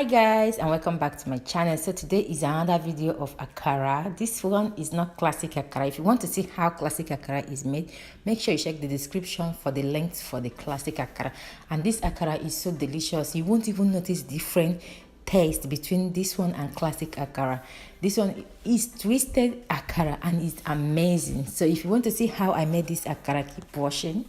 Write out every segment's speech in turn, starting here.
Hi guys, and welcome back to my channel. So today is another video of akara. This one is not classic akara. If you want to see how classic akara is made, make sure you check the description for the links for the classic akara. And this akara is so delicious, you won't even notice different taste between this one and classic akara. This one is twisted akara and it's amazing. So if you want to see how I made this akara, keep watching.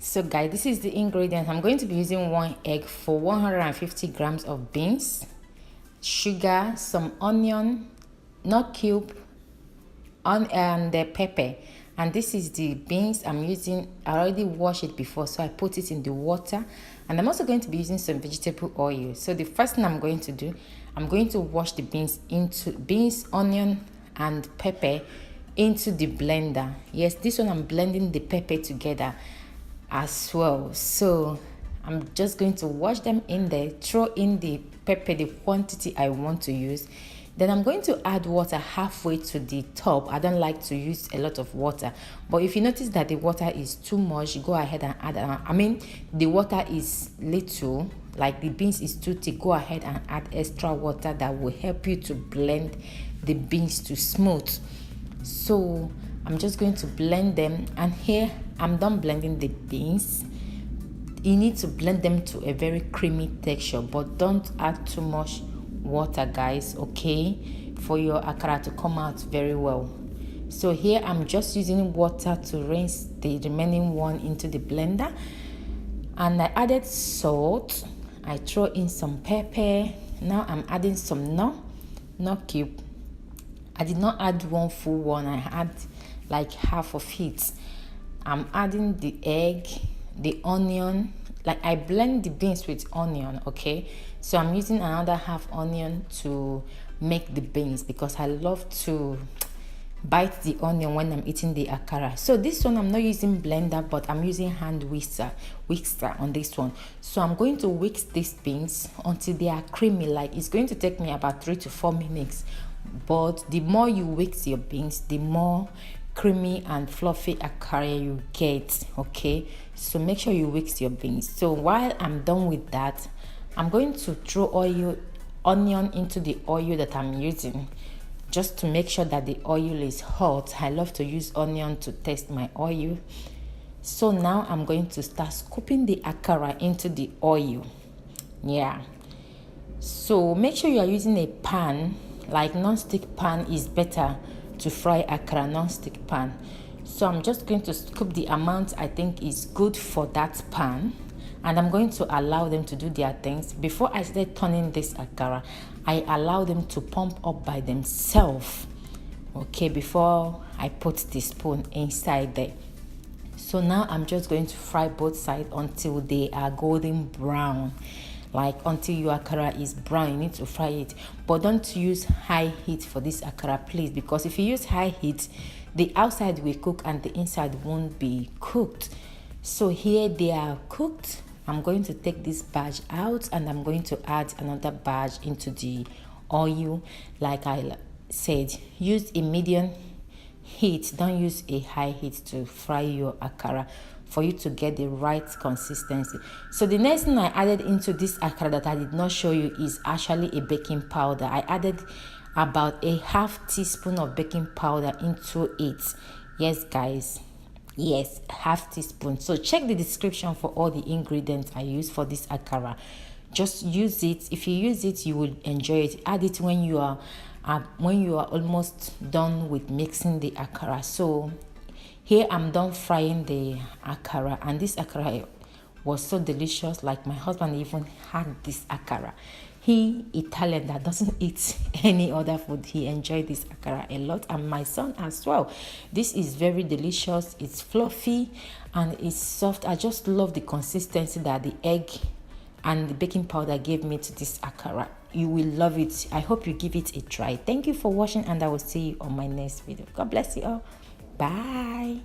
So guys, this is the ingredient. I'm going to be using 1 egg for 150 grams of beans, sugar, some onion, not cube, and the pepper. And this is the beans I'm using. I already washed it before, so I put it in the water. And I'm also going to be using some vegetable oil. So the first thing I'm going to do, I'm going to wash the beans, onion, and pepper into the blender. Yes, this one I'm blending the pepper together as well. So I'm just going to wash them in there, throw in the pepper, the quantity I want to use. Then I'm going to add water halfway to the top. I don't like to use a lot of water, but if you notice that the water is too much, go ahead and add the water is little, like the beans is too thick, go ahead and add extra water that will help you to blend the beans to smooth. So I'm just going to blend them, and here I'm done blending the beans. You need to blend them to a very creamy texture, but don't add too much water, guys, okay, for your akara to come out very well. So here I'm just using water to rinse the remaining one into the blender, and I added salt. I throw in some pepper. Now I'm adding some not cube. I did not add one full one, I had like half of it. I'm adding the egg, the onion, like I blend the beans with onion, okay? So I'm using another half onion to make the beans because I love to bite the onion when I'm eating the akara. So this one I'm not using blender, but I'm using hand whisker on this one. So I'm going to whisk these beans until they are creamy. Like it's going to take me about 3 to 4 minutes. But the more you whisk your beans, the more creamy and fluffy akara you get, okay? So make sure you whisk your beans. So while I'm done with that, I'm going to throw onion into the oil that I'm using, just to make sure that the oil is hot. I love to use onion to taste my oil. So now I'm going to start scooping the akara into the oil. Yeah, so make sure you are using a pan, like non-stick pan is better to fry akara, non-stick pan. So I'm just going to scoop the amount I think is good for that pan, and I'm going to allow them to do their things. Before I start turning this akara, I allow them to pump up by themselves, okay, before I put the spoon inside there. So now I'm just going to fry both sides until they are golden brown. Like until your akara is brown, you need to fry it. But don't use high heat for this akara, please, because if you use high heat, the outside will cook and the inside won't be cooked. So here they are cooked. I'm going to take this batch out, and I'm going to add another batch into the oil. Like I said, use a medium heat, don't use a high heat to fry your akara, for you to get the right consistency. So the next thing I added into this akara that I did not show you is actually a baking powder. I added about a half teaspoon of baking powder into it. Yes guys, yes, half teaspoon. So check the description for all the ingredients I use for this akara. Just use it. If you use it, you will enjoy it. Add it when you are almost done with mixing the akara. So here I'm done frying the akara, and this akara was so delicious. Like my husband even had this akara. He Italian that doesn't eat any other food, he enjoyed this akara a lot, and my son as well. This is very delicious. It's fluffy and it's soft. I just love the consistency that the egg and the baking powder gave me to this akara. You will love it. I hope you give it a try. Thank you for watching, and I will see you on my next video. God bless you all. Bye.